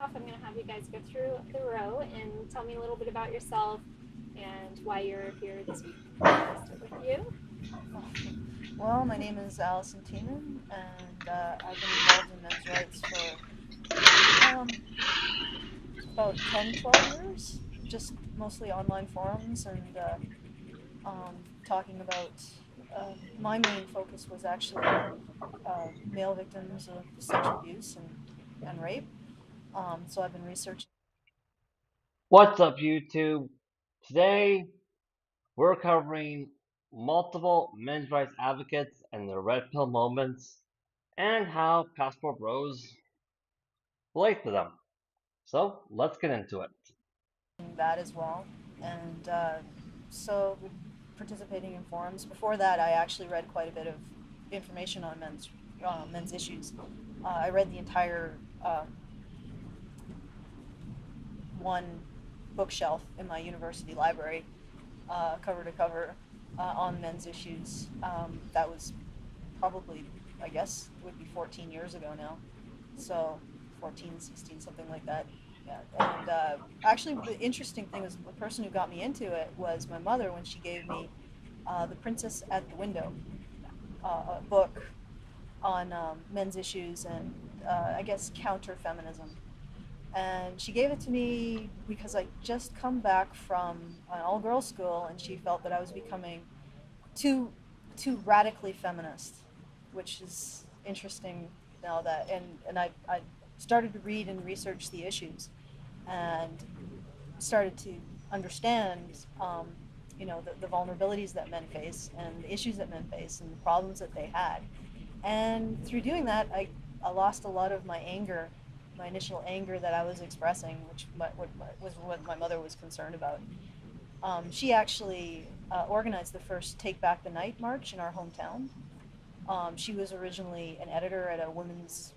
off, I'm going to have you guys go through the row and tell me a little bit about yourself and why you're here this week. I'll start with you. Well, my name is Allison Tiemann, and I've been involved in men's rights for about 10, 12 years, just mostly online forums and talking about. My main focus was actually male victims of sexual abuse and rape. So I've been researching. What's up, YouTube? Today, we're covering multiple men's rights advocates and their red pill moments and how passport bros relate to them. So, let's get into it. That as well. And so participating in forums. Before that, I actually read quite a bit of information on men's issues. I read the entire one bookshelf in my university library, cover to cover, on men's issues. That was probably, I guess, would be 14 years ago now. So 14, 16, something like that. Yeah. And actually, the interesting thing is the person who got me into it was my mother when she gave me The Princess at the Window, a book on men's issues and I guess counter feminism. And she gave it to me because I just come back from an all girls school, and she felt that I was becoming too too radically feminist, which is interesting now that I started to read and research the issues and started to understand the vulnerabilities that men face and the issues that men face and the problems that they had. And through doing that, I lost a lot of my anger, my initial anger that I was expressing, which was what my mother was concerned about. She actually organized the first Take Back the Night march in our hometown. She was originally an editor at a women's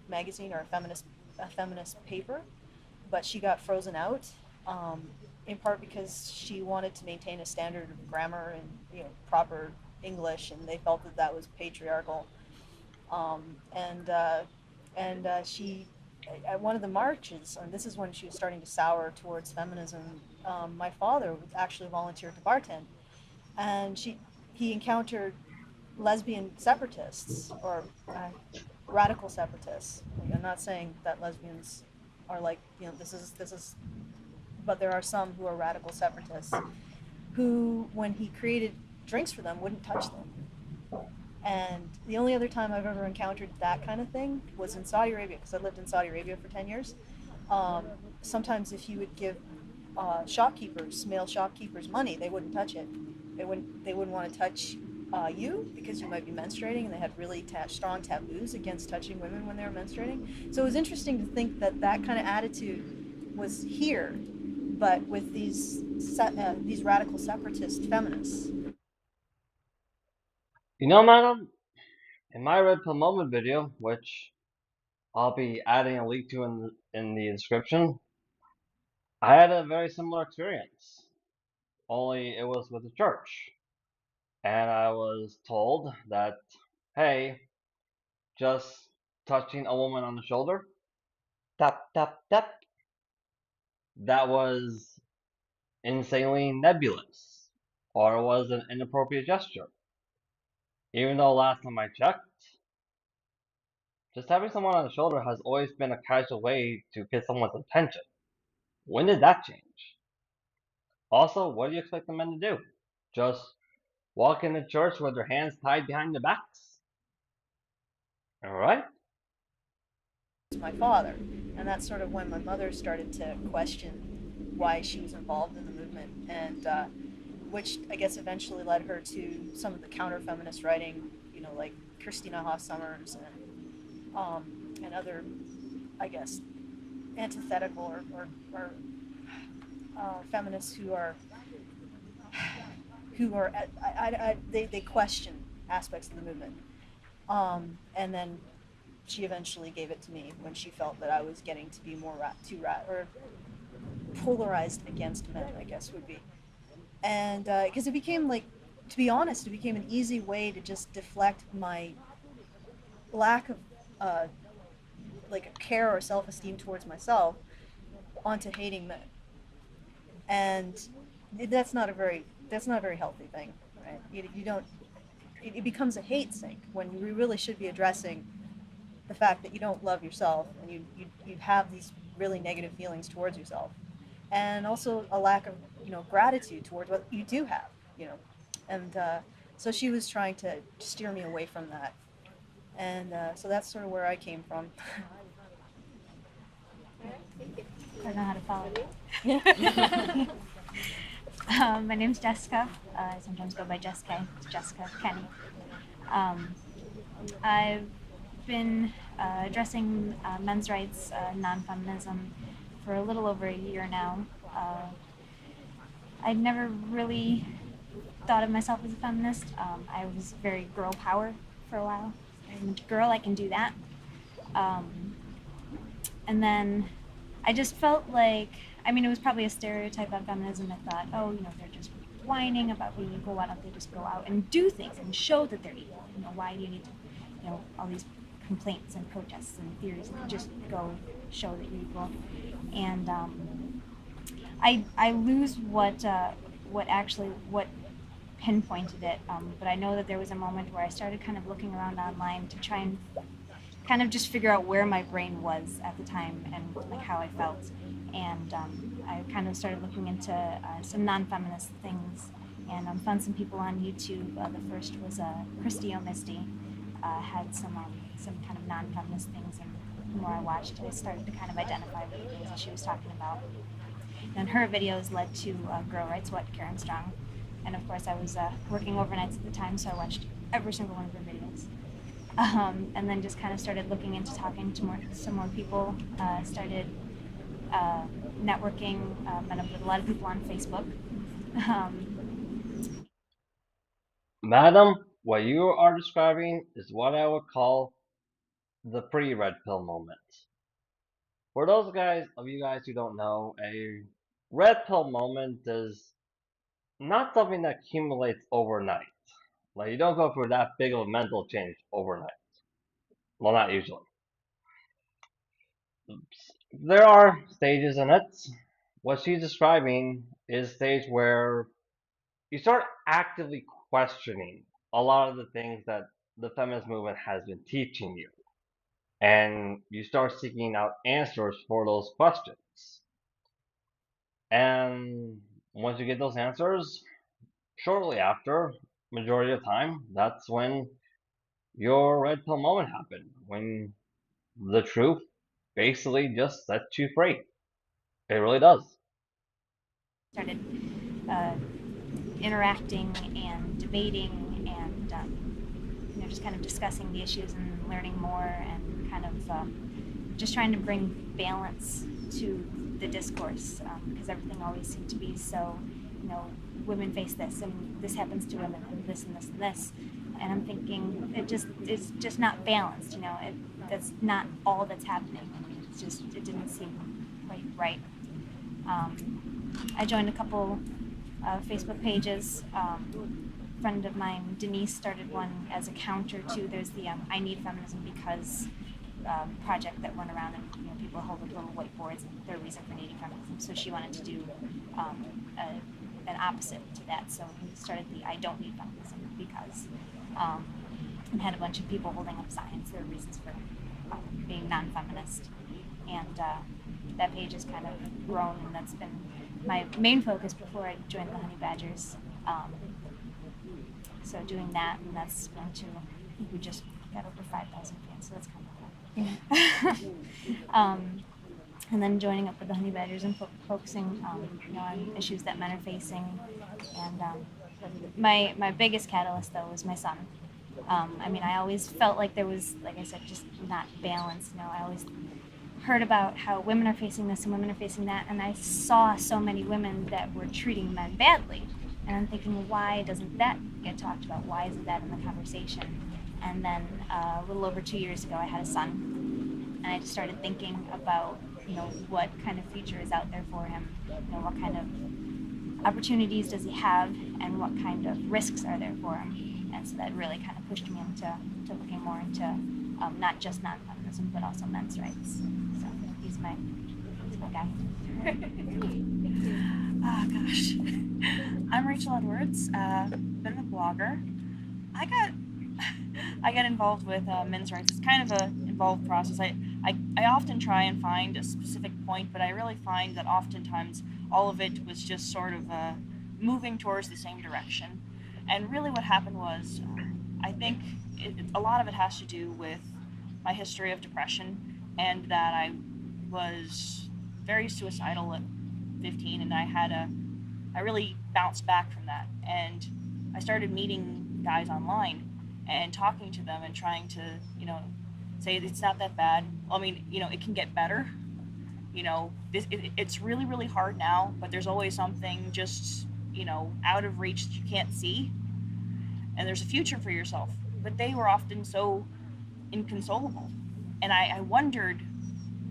magazine or a feminist paper, but she got frozen out, in part because she wanted to maintain a standard of grammar and proper English, and they felt that that was patriarchal. Um, and she At one of the marches, and this is when she was starting to sour towards feminism. My father actually volunteered to bartend, and he encountered lesbian separatists or radical separatists. Like, I'm not saying that lesbians are like this is, but there are some who are radical separatists who, when he created drinks for them, wouldn't touch them. And the only other time I've ever encountered that kind of thing was in Saudi Arabia, because I lived in Saudi Arabia for 10 years. Sometimes if you would give male shopkeepers, money, they wouldn't touch it. They wouldn't want to touch you because you might be menstruating, and they had really strong taboos against touching women when they were menstruating. So it was interesting to think that that kind of attitude was here, but with these radical separatist feminists. Madam, in my red pill moment video, which I'll be adding a link to in the description, I had a very similar experience, only it was with the church. And I was told that, hey, just touching a woman on the shoulder, tap, tap, tap, that was insanely nebulous, or it was an inappropriate gesture. Even though last time I checked, just tapping someone on the shoulder has always been a casual way to get someone's attention. When did that change? Also, what do you expect the men to do? Just walk into church with their hands tied behind their backs? Alright? My father, and that's sort of when my mother started to question why she was involved in the movement, and which I guess eventually led her to some of the counter-feminist writing, like Christina Hoff Sommers and other, I guess, antithetical or feminists who are they question aspects of the movement. And then she eventually gave it to me when she felt that I was getting to be more or polarized against men, I guess would be. And because it became, like, to be honest, it became an easy way to just deflect my lack of like care or self-esteem towards myself onto hating men, and that's not a very healthy thing, right? You don't. It becomes a hate sink when we really should be addressing the fact that you don't love yourself and you have these really negative feelings towards yourself, and also a lack of gratitude towards what you do have, and so she was trying to steer me away from that, and so that's sort of where I came from. All right, thank you. I don't know how to follow. Yeah. My name's Jessica. I sometimes go by Jessica. It's Jessica Kenny. I've been addressing men's rights, non-feminism, for a little over a year now. I'd never really thought of myself as a feminist. I was very girl power for a while. I'm a girl, I can do that. And then I just felt like, it was probably a stereotype of feminism. I thought, they're just whining about being equal. Why don't they just go out and do things and show that they're equal? Why do you need to, all these complaints and protests and theories? Just go show that you're equal. And I lose what pinpointed it. But I know that there was a moment where I started kind of looking around online to try and kind of just figure out where my brain was at the time and like how I felt. And I kind of started looking into some non-feminist things, and found some people on YouTube. The first was Christy O'Misty, had some kind of non-feminist things, and the more I watched, I started to kind of identify with the things that she was talking about. And her videos led to Girl Rights What, Karen Strong. And of course I was working overnights at the time, so I watched every single one of her videos. And then just kind of started looking into talking to some more people, started networking, met up with a lot of people on Facebook. Madam, what you are describing is what I would call the pre-red pill moment. For those of you guys who don't know, a red pill moment is not something that accumulates overnight. Like, you don't go through that big of a mental change overnight. Well, not usually. There are stages in it. What she's describing is a stage where you start actively questioning a lot of the things that the feminist movement has been teaching you. And you start seeking out answers for those questions. And once you get those answers, shortly after, majority of the time, that's when your red pill moment happened. When the truth basically just sets you free. It really does. Started interacting and debating and just kind of discussing the issues and learning more, and kind of just trying to bring balance to the discourse, because everything always seemed to be so, women face this and this happens to women and this and this and this, and I'm thinking it's just not balanced. That's not all that's happening. It didn't seem quite right. I joined a couple Facebook pages. A friend of mine, Denise, started one as a counter to, there's the I Need Feminism Because project that went around, and people hold up little whiteboards and their reason for needing feminism. So she wanted to do an opposite to that. So we started the I Don't Need Feminism Because, and had a bunch of people holding up signs, their reasons for being non-feminist. And that page has kind of grown, and that's been my main focus before I joined the Honey Badgers. So doing that, and that's been to, I think we just got over 5,000 fans, so that's kind of cool. And then joining up with the Honey Badgers and focusing on issues that men are facing. And my biggest catalyst, though, was my son. I always felt like there was, like I said, just not balance. I always heard about how women are facing this and women are facing that, and I saw so many women that were treating men badly. And I'm thinking, well, why doesn't that get talked about? Why isn't that in the conversation? And then a little over 2 years ago, I had a son, and I just started thinking about, what kind of future is out there for him? What kind of opportunities does he have, and what kind of risks are there for him? And so that really kind of pushed me into looking more into not just non-feminist anti-feminism, but also men's rights. So he's my guy. Oh gosh. I'm Rachel Edwards, bit of a blogger. I got involved with men's rights. It's kind of a involved process. I often try and find a specific point, but I really find that oftentimes all of it was just sort of moving towards the same direction. And really what happened was, I think a lot of it has to do with my history of depression, and that I was very suicidal at 15, and I really bounced back from that. And I started meeting guys online and talking to them and trying to, say it's not that bad. I mean, it can get better. It's really, really hard now, but there's always something just, out of reach that you can't see. And there's a future for yourself. But they were often so inconsolable. And I wondered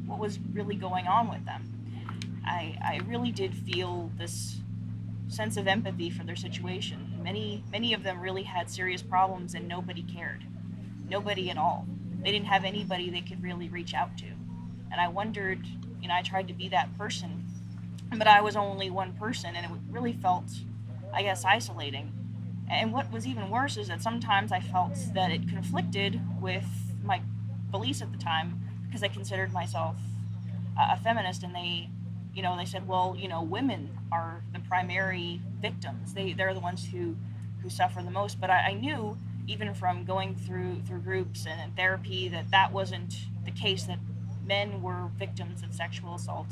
what was really going on with them. I really did feel this sense of empathy for their situation. Many of them really had serious problems and nobody cared. Nobody at all. They didn't have anybody they could really reach out to. And I wondered, I tried to be that person, but I was only one person, and it really felt, I guess, isolating. And what was even worse is that sometimes I felt that it conflicted with my beliefs at the time, because I considered myself a feminist, and they said, well, women are the primary victims. They're the ones who suffer the most. But I knew, even from going through groups and therapy, that wasn't the case, that men were victims of sexual assault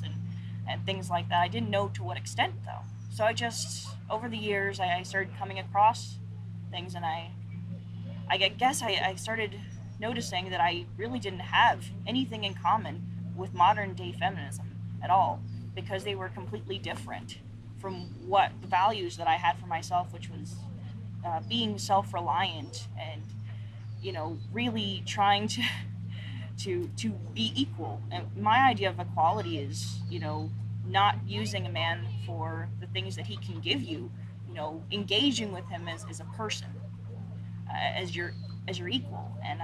and things like that. I didn't know to what extent, though. So I just, over the years, I started coming across things, and I guess I started noticing that I really didn't have anything in common with modern day feminism at all, because they were completely different from what the values that I had for myself, which was being self-reliant and, really trying to be equal. And my idea of equality is, not using a man for the things that he can give you, engaging with him as a person, as your equal. And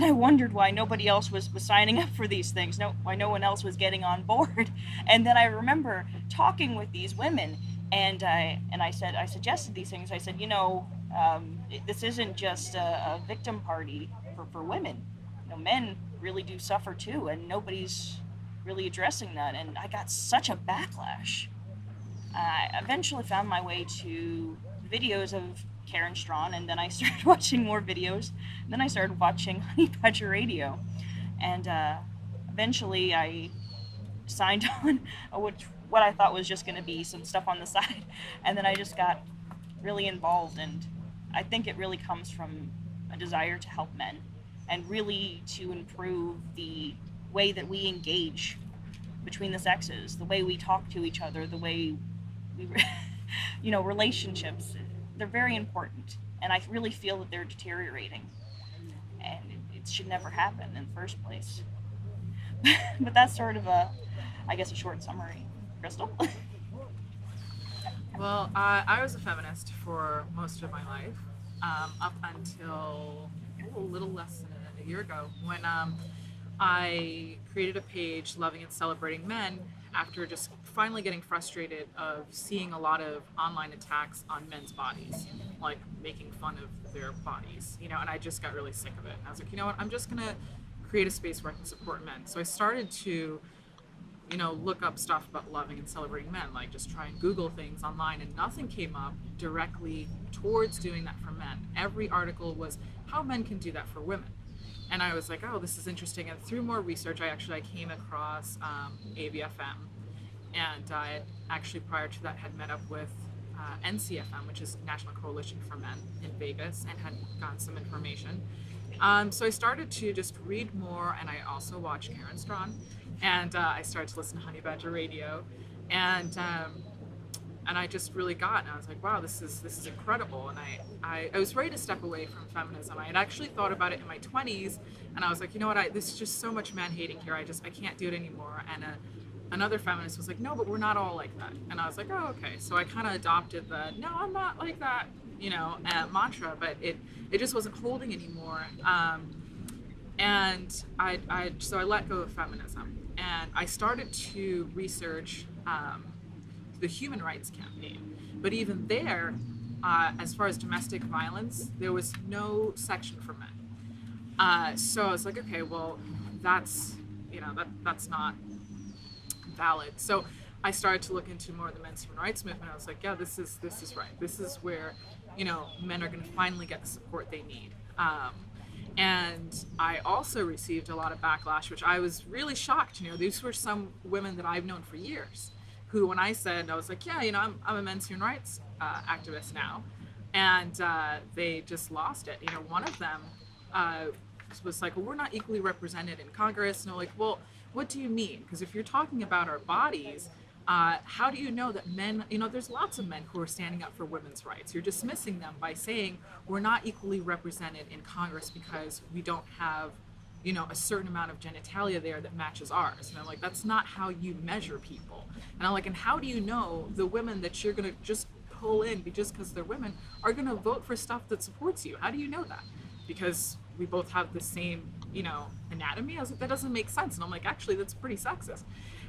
I wondered why nobody else was signing up for these things, why no one else was getting on board. And then I remember talking with these women, and I suggested these things. I said, this isn't just a victim party for women. Men really do suffer too, and nobody's really addressing that. And I got such a backlash. I eventually found my way to videos of Karen Strawn, and then I started watching more videos. And then I started watching Honey Badger Radio, and eventually I signed on what I thought was just going to be some stuff on the side, and then I just got really involved. And I think it really comes from a desire to help men, and really to improve the way that we engage between the sexes, the way we talk to each other, the way we relationships. They're very important, and I really feel that they're deteriorating, and it should never happen in the first place. But that's sort of a short summary. Crystal? Well, I was a feminist for most of my life, up until a little less than a year ago, when I created a page, Loving and Celebrating Men, after just finally getting frustrated of seeing a lot of online attacks on men's bodies, like making fun of their bodies, and I just got really sick of it. And I was like, you know what, I'm just gonna create a space where I can support men. So I started to, look up stuff about loving and celebrating men, like just try and Google things online, and nothing came up directly towards doing that for men. Every article was how men can do that for women. And I was like, oh, this is interesting. And through more research, I came across AVFM. And I actually, prior to that, had met up with NCFM, which is National Coalition for Men in Vegas, and had gotten some information. So I started to just read more, and I also watched Karen Strawn. And I started to listen to Honey Badger Radio. And I just really got, and I was like, wow, this is incredible. And I was ready to step away from feminism. I had actually thought about it in my 20s, and I was like, you know what, this is just so much man-hating here. I can't do it anymore. And another feminist was like, no, but we're not all like that. And I was like, oh, okay. So I kind of adopted the, no, I'm not like that, mantra, but it just wasn't holding anymore. So I let go of feminism, and I started to research the Human Rights Campaign. But even there, as far as domestic violence, there was no section for men. So I was like, okay, well, that's that's not valid. So I started to look into more of the men's human rights movement. I was like, yeah, this is right. This is where men are going to finally get the support they need. And I also received a lot of backlash, which I was really shocked. These were some women that I've known for years, who, when I said, I was like, yeah, I'm a men's human rights activist now, and they just lost it. One of them was like, well, we're not equally represented in Congress. And I'm like, well, what do you mean? Because if you're talking about our bodies, how do you know that men, there's lots of men who are standing up for women's rights. You're dismissing them by saying we're not equally represented in Congress because we don't have, a certain amount of genitalia there that matches ours. And I'm like, that's not how you measure people. And I'm like, and how do you know the women that you're going to just pull in just because they're women are going to vote for stuff that supports you? How do you know that? Because we both have the same, anatomy. I was like, that doesn't make sense. And I'm like, actually, that's pretty sexist.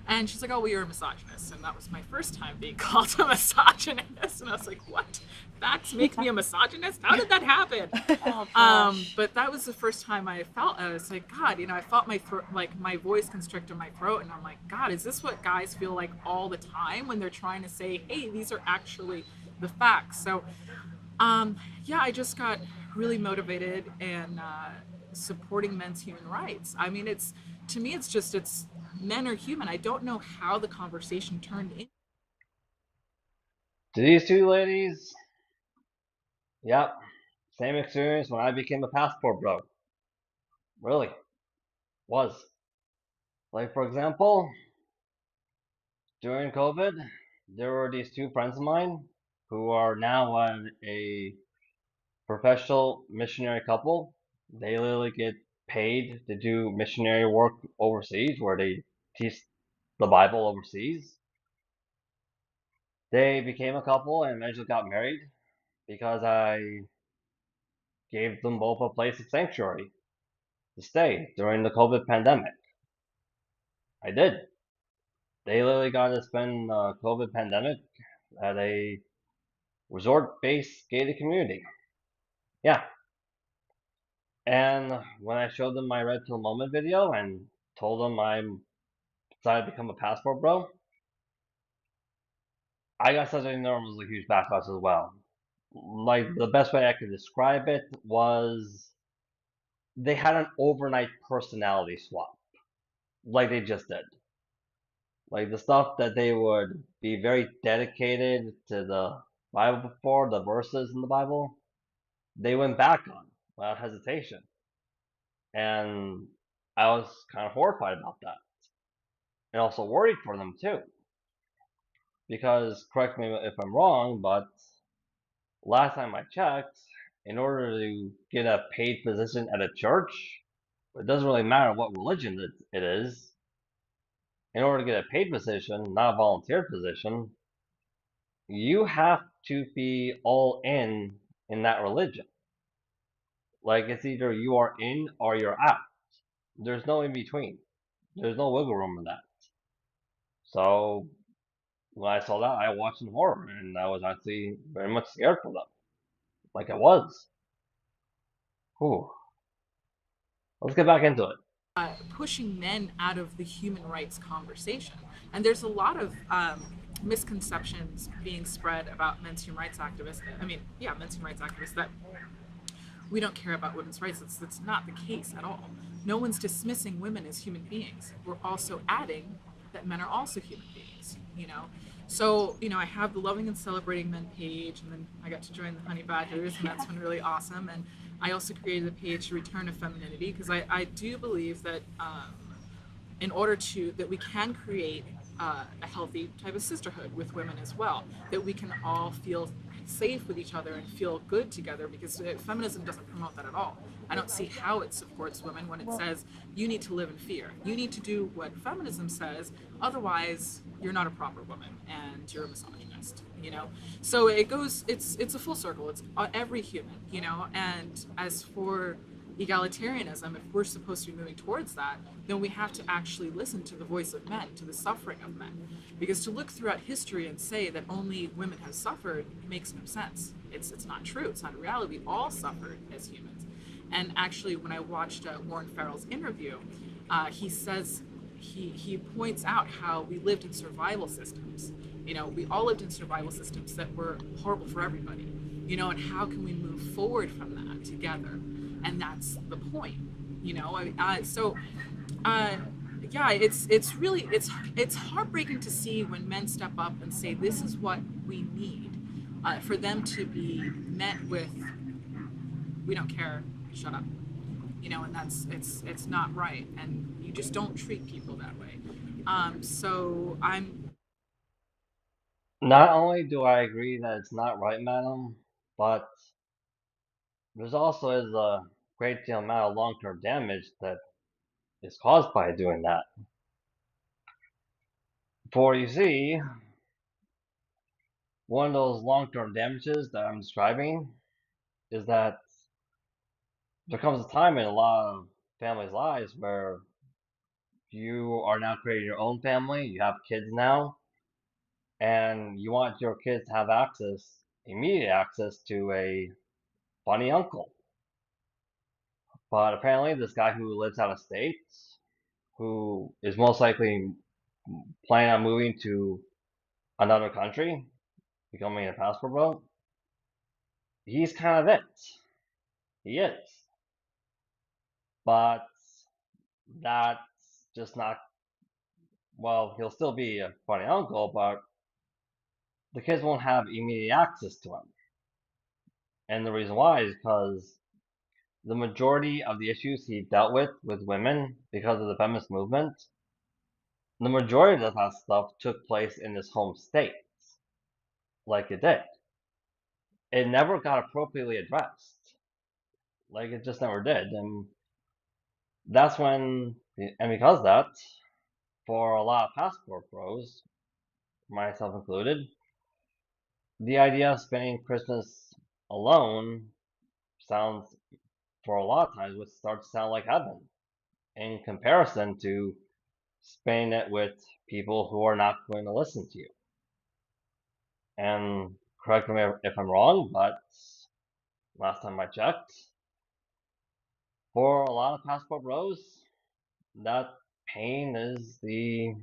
And she's like, oh, well, you're a misogynist. And that was my first time being called a misogynist. And I was like, what? Facts make me a misogynist? How did that happen? But that was the first time I felt, I was like, God, I felt my throat, like my voice constrict in my throat. And I'm like, God, is this what guys feel like all the time when they're trying to say, hey, these are actually the facts? So, yeah, I just got really motivated and supporting men's human rights. I mean, to me, it's men are human. I don't know how the conversation turned in. To these two ladies, yep, same experience when I became a passport bro. Really, was. Like, for example, during COVID, there were these two friends of mine who are now a professional missionary couple. They literally get paid to do missionary work overseas where they teach the Bible overseas. They became a couple and eventually got married because I gave them both a place of sanctuary to stay during the COVID pandemic. I did. They literally got to spend the COVID pandemic at a resort-based gated community. Yeah. And when I showed them my Red Pill Moment video and told them I'm decided to become a passport bro, I got such an enormously huge backlash as well. Like, the best way I could describe it was they had an overnight personality swap. Like they just did. Like the stuff that they would be very dedicated to the Bible before, the verses in the Bible, they went back on without hesitation. And I was kind of horrified about that. And also worried for them too. Because, correct me if I'm wrong, but last time I checked, in order to get a paid position at a church, it doesn't really matter what religion it is. In order to get a paid position, not a volunteer position, you have to be all in that religion. Like, it's either you are in or you're out. There's no in between. There's no wiggle room in that. So when I saw that, I watched in horror, and I was actually very much scared for them. Like I was. Whew. Let's get back into it. Pushing men out of the human rights conversation. And there's a lot of misconceptions being spread about men's human rights activists. Men's human rights activists, that we don't care about women's rights. That's not the case at all. No one's dismissing women as human beings. We're also adding that men are also human beings, So, I have the Loving and Celebrating Men page, and then I got to join the Honey Badgers, and that's been really awesome. And I also created a page to Return to Femininity, because I do believe that in order that we can create a healthy type of sisterhood with women as well, that we can all feel safe with each other and feel good together, because feminism doesn't promote that at all. I don't see how it supports women when it says you need to live in fear. You need to do what feminism says, otherwise you're not a proper woman and you're a misogynist, So it's a full circle. It's every human, and as for egalitarianism, if we're supposed to be moving towards that, then we have to actually listen to the voice of men, to the suffering of men. Because to look throughout history and say that only women have suffered makes no sense. It's not true. It's not a reality. We all suffered as humans. And actually, when I watched Warren Farrell's interview, he says, he points out how we lived in survival systems. You know, we all lived in survival systems that were horrible for everybody. You know, and how can we move forward from that together? And that's the point. You know, yeah, it's really it's heartbreaking to see when men step up and say this is what we need, for them to be met with, we don't care, shut up. You know, and that's it's not right, and you just don't treat people that way. So I'm Not only do I agree that it's not right, madam, but there's also is a great deal amount of long-term damage that is caused by doing that. For you see, one of those long-term damages that I'm describing is that there comes a time in a lot of families' lives where you are now creating your own family, you have kids now, and you want your kids to have access, immediate access to a funny uncle. But apparently, this guy who lives out of state, who is most likely planning on moving to another country, becoming a passport bro, he's kind of it. He is. But that's just not, well, he'll still be a funny uncle, but the kids won't have immediate access to him. And the reason why is because the majority of the issues he dealt with women because of the feminist movement, the majority of that stuff took place in his home state, like it did. It never got appropriately addressed. Like it just never did. And that's when, and because of that, for a lot of passport bros, myself included, the idea of spending Christmas alone sounds, for a lot of times, would start to sound like heaven in comparison to spending it with people who are not going to listen to you. And correct me if I'm wrong, but last time I checked, for a lot of passport bros, that pain is the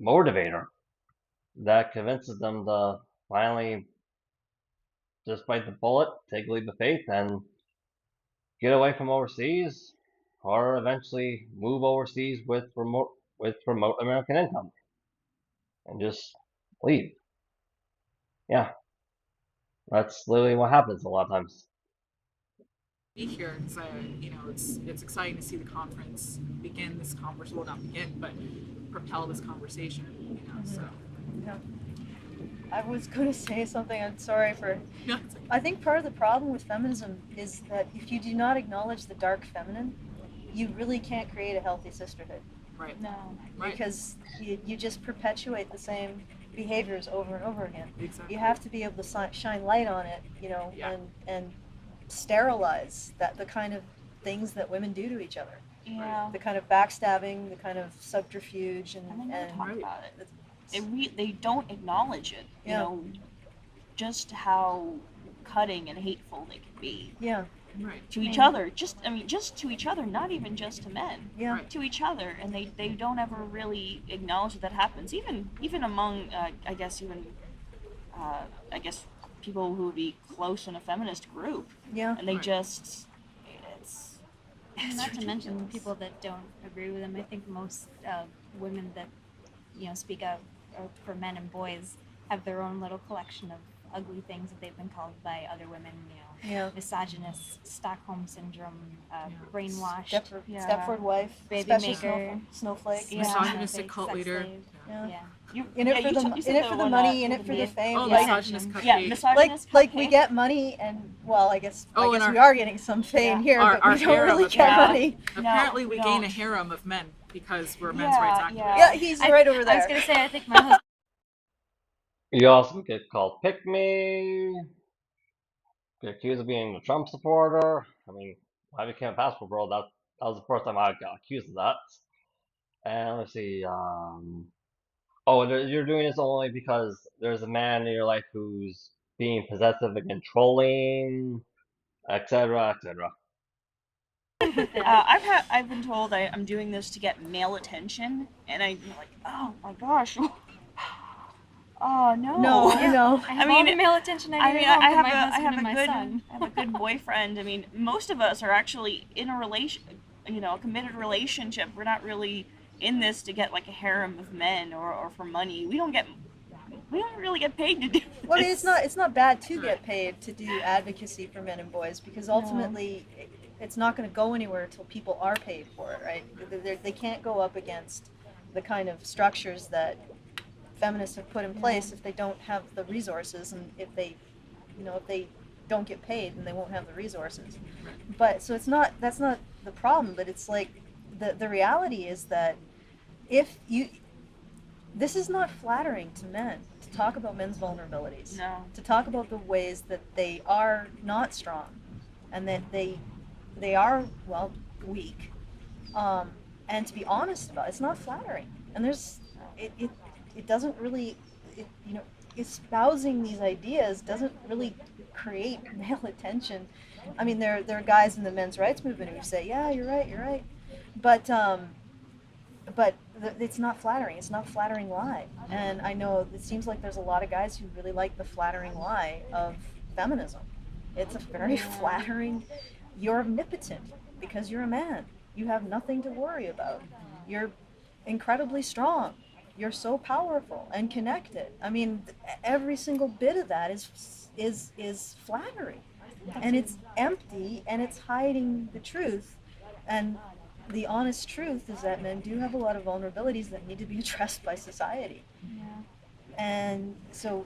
motivator that convinces them to finally just bite the bullet, take a leap of faith, and get away from overseas, or eventually move overseas with remote American income, and just leave. Yeah, that's literally what happens a lot of times. be here because you know, it's exciting to see the conference begin this conversation. Well, not begin, but propel this conversation. You know, so Yeah. I was going to say something. I'm sorry for. no, it's okay. I think part of the problem with feminism is that if you do not acknowledge the dark feminine, you really can't create a healthy sisterhood. Right. No. Right. Because you just perpetuate the same behaviors over and over again. Exactly. You have to be able to shine light on it, you know, Yeah. and sterilize the kind of things that women do to each other. Yeah. The kind of backstabbing, the kind of subterfuge, And they and never talk Right. about it. They don't acknowledge it. You Yeah. know, just how cutting and hateful they can be yeah, Right. to each Mhm. other. Just to each other, not even just to men. yeah, Right. To each other, and they don't ever really acknowledge that happens. Even among I guess people who would be close in a feminist group, yeah, and they Right. just And not to mention ridiculous. people that don't agree with them. I think most women that speak out for men and boys have their own little collection of ugly things that they've been called by other women. yeah. Misogynist, Stockholm syndrome, Yeah. brainwashed, Stepford wife, Baby special maker. snowflake. Yeah. Misogynistic Sex cult leader. slave. Yeah. Yeah. You, In it yeah, for you the took- you said in it that for the one, money, in it with for the fame. Oh, like, misogynist cupcake. Yeah, misogynist like cupcake. we get money, and well, I guess Oh, and we are getting some fame Yeah. here, Our- but our we don't harem really of get men. money. Apparently, No, we we gain a don't. harem of men because we're men's rights activists. Yeah, he's right over I there. was gonna say, I think my husband. You also get called pick me, get accused of being a Trump supporter. I mean, when I became a basketball girl, that was the first time I got accused of that. And let's see, oh, you're doing this only because there's a man in your life who's being possessive and controlling, etc., etc. I've been told I'm doing this to get male attention, and I'm like, oh my gosh. Oh no. No, Yeah. no. I have all the male attention I need at home from my husband and my son. I have a good boyfriend. I mean, most of us are actually in a a committed relationship. We're not really in this to get like a harem of men or for money. We don't really get paid to do this. Well, I mean, it's not bad to get paid to do advocacy for men and boys, because ultimately it's not going to go anywhere until people are paid for it, right? They can't go up against the kind of structures that feminists have put in place if they don't have the resources, and if they don't get paid, then they won't have the resources. But so that's not the problem, but it's like the reality is that this is not flattering to men to talk about men's vulnerabilities. No. To talk about the ways that they are not strong, and that they are, well, weak, and to be honest about it. It's not flattering, and it doesn't really, espousing these ideas doesn't really create male attention. I mean, there are guys in the men's rights movement who say, yeah, you're right, but it's not flattering. It's not a flattering lie. And I know it seems like there's a lot of guys who really like the flattering lie of feminism. It's a very flattering, you're omnipotent because you're a man. You have nothing to worry about. You're incredibly strong. You're so powerful and connected. I mean, every single bit of that is flattery. And it's empty, and it's hiding the truth. And the honest truth is that men do have a lot of vulnerabilities that need to be addressed by society. Yeah. And so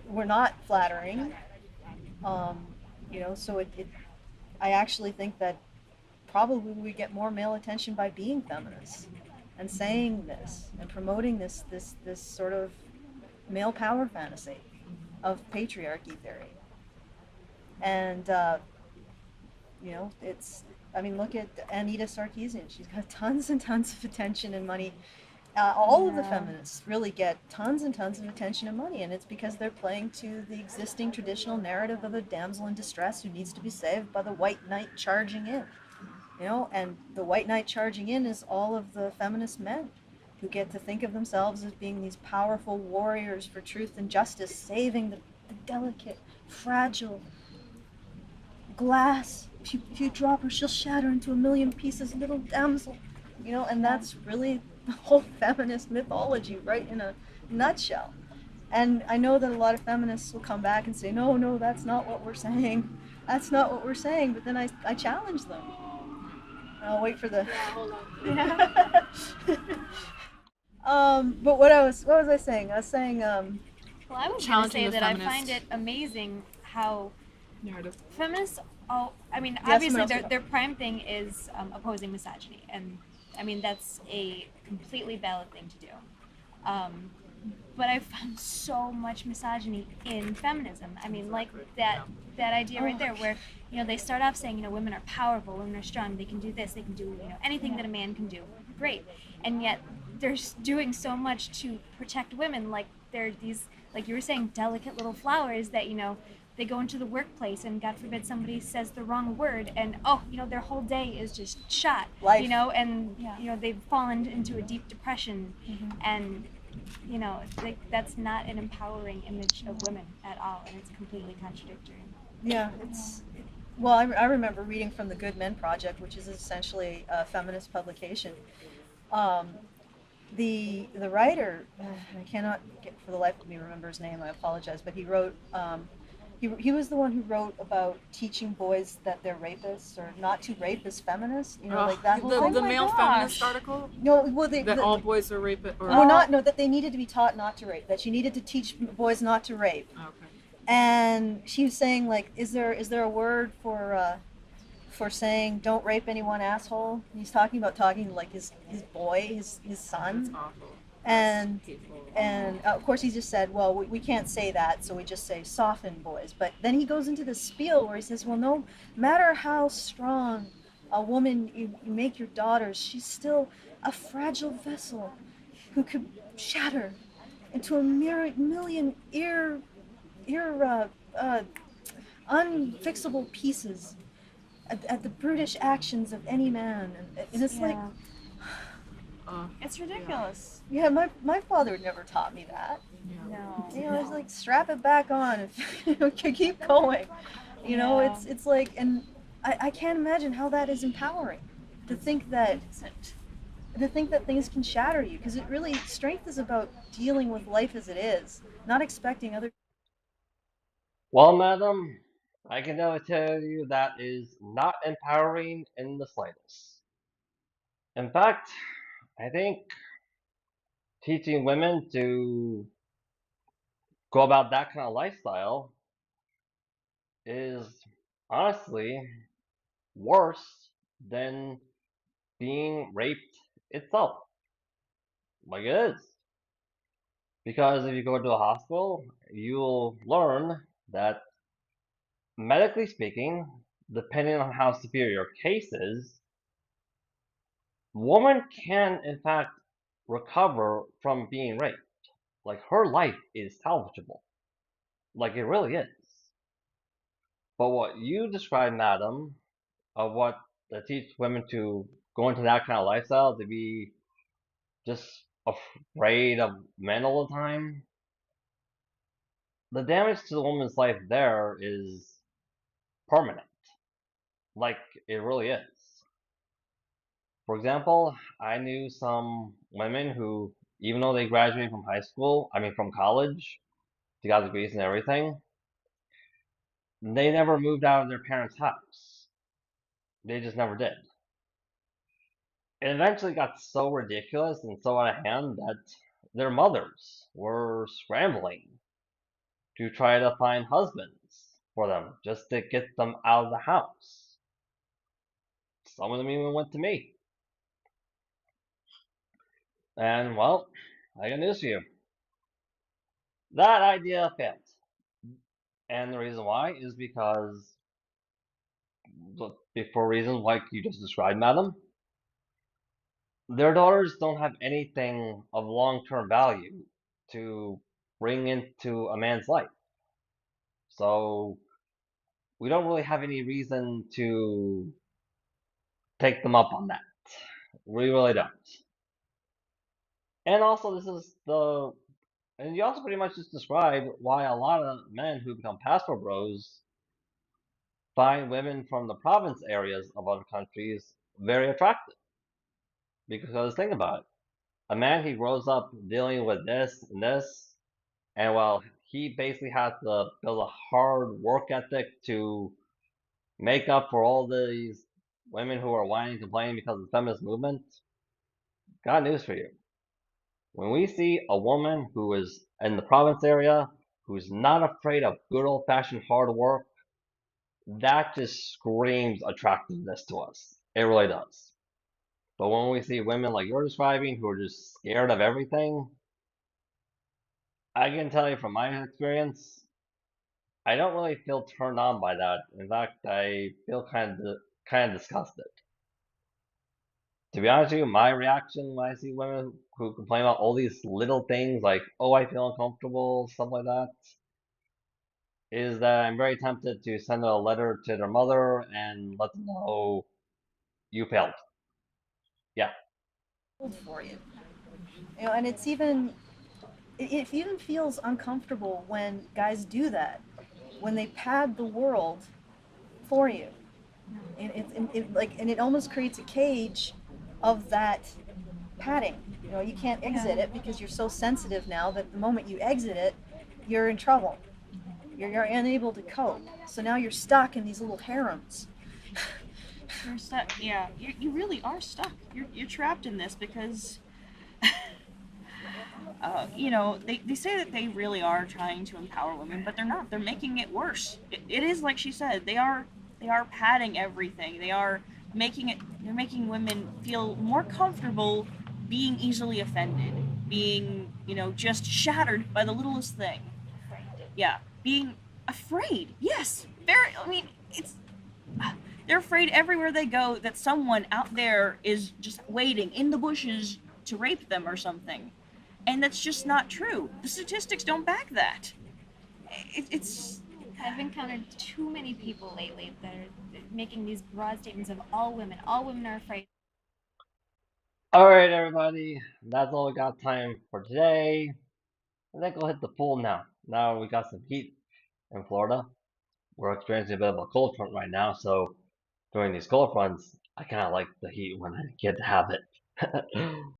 we're not flattering, so I actually think that probably we get more male attention by being feminists and saying this and promoting this sort of male power fantasy of patriarchy theory. And look at Anita Sarkeesian. She's got tons and tons of attention and money. All of the feminists really get tons and tons of attention and money, and it's because they're playing to the existing traditional narrative of a damsel in distress who needs to be saved by the white knight charging in. And the white knight charging in is all of the feminist men who get to think of themselves as being these powerful warriors for truth and justice, saving the delicate, fragile glass. If you drop her, she'll shatter into a million pieces, little damsel. And that's really the whole feminist mythology, right in a nutshell. And I know that a lot of feminists will come back and say, no, that's not what we're saying. That's not what we're saying. But then I challenge them. I'll wait for the. Yeah, hold on. But what was I saying? I was saying. Well, I was going to say that I find it amazing how narrative feminists. Obviously, their prime thing is opposing misogyny, and I mean that's a completely valid thing to do. But I found so much misogyny in feminism. I mean, like that idea right there, where they start off saying women are powerful, women are strong, they can do this, they can do anything that a man can do. Great, and yet they're doing so much to protect women. Like they're these, like you were saying, delicate little flowers that they go into the workplace and God forbid somebody says the wrong word and their whole day is just shot. Life. And they've fallen into a deep depression, and that's not an empowering image of women at all, and it's completely contradictory. Yeah, well, I remember reading from the Good Men Project, which is essentially a feminist publication. The writer, I cannot for the life of me remember his name, I apologize, but he wrote, he was the one who wrote about teaching boys that they're rapists, or not to rape as feminists, like that whole thing. The male feminist article? No, well, all boys are rapists? that they needed to be taught not to rape, that you needed to teach boys not to rape. Okay. And she was saying, like, is there a word for saying don't rape anyone, asshole? And he's talking to like his boy, his son. That's awful. And Hateful. of course he just said, well, we can't say that, so we just say soften boys. But then he goes into this spiel where he says, well, no matter how strong a woman you make your daughters, she's still a fragile vessel who could shatter into a million unfixable pieces at the brutish actions of any man. And it's like, It's ridiculous. yeah, my father never taught me that. No. You know, it's like strap it back on and keep going. You know, Yeah. it's like, and I can't imagine how that is empowering to think that things can shatter you, because it really, strength is about dealing with life as it is, not expecting other. Well, madam, I can now tell you that is not empowering in the slightest. In fact, I think teaching women to go about that kind of lifestyle is honestly worse than being raped itself. Like it is. Because if you go to a hospital, you'll learn that medically speaking, depending on how severe your case is, woman can in fact recover from being raped. Like her life is salvageable. Like it really is. But what you described, madam, of what that teach women to go into that kind of lifestyle, to be just afraid of men all the time, the damage to the woman's life there is permanent. Like it really is. For example, I knew some women who, even though they graduated from from college, they got degrees and everything, they never moved out of their parents' house. They just never did. It eventually got so ridiculous and so out of hand that their mothers were scrambling to try to find husbands for them just to get them out of the house. Some of them even went to me. And well, I got news for you. That idea failed. And the reason why is because, for reasons like you just described, madam, their daughters don't have anything of long term value to bring into a man's life. So we don't really have any reason to take them up on that. We really don't. And also, and you also pretty much just described why a lot of men who become pastor bros find women from the province areas of other countries very attractive. Because think about it. A man, he grows up dealing with this and this, and well, he basically has to build a hard work ethic to make up for all these women who are whining and complaining because of the feminist movement. Got news for you. When we see a woman who is in the province area, who's not afraid of good old fashioned hard work, that just screams attractiveness to us. It really does. But when we see women like you're describing who are just scared of everything, I can tell you from my experience, I don't really feel turned on by that. In fact, I feel kind of disgusted. To be honest with you, my reaction when I see women who complain about all these little things like, oh, I feel uncomfortable, stuff like that, is that I'm very tempted to send a letter to their mother and let them know you failed. Yeah. For you. You know, and it even feels uncomfortable when guys do that, when they pad the world for you. And it almost creates a cage of that padding. You know, you can't exit it because you're so sensitive now that the moment you exit it, you're in trouble. You're unable to cope. So now you're stuck in these little harems. You're stuck. Yeah, you really are stuck. You're trapped in this because, you know, they say that they really are trying to empower women, but they're not. They're making it worse. It is like she said. They are padding everything. They're making women feel more comfortable being easily offended, being, just shattered by the littlest thing. Yeah, being afraid. Yes, very. I mean, they're afraid everywhere they go that someone out there is just waiting in the bushes to rape them or something. And that's just not true. The statistics don't back that. It's. I've encountered too many people lately that are making these broad statements of all women. All women are afraid. Alright, everybody, that's all we got time for today. I think we'll hit the pool now. Now we got some heat in Florida. We're experiencing a bit of a cold front right now, so during these cold fronts, I kind of like the heat when I get to have it.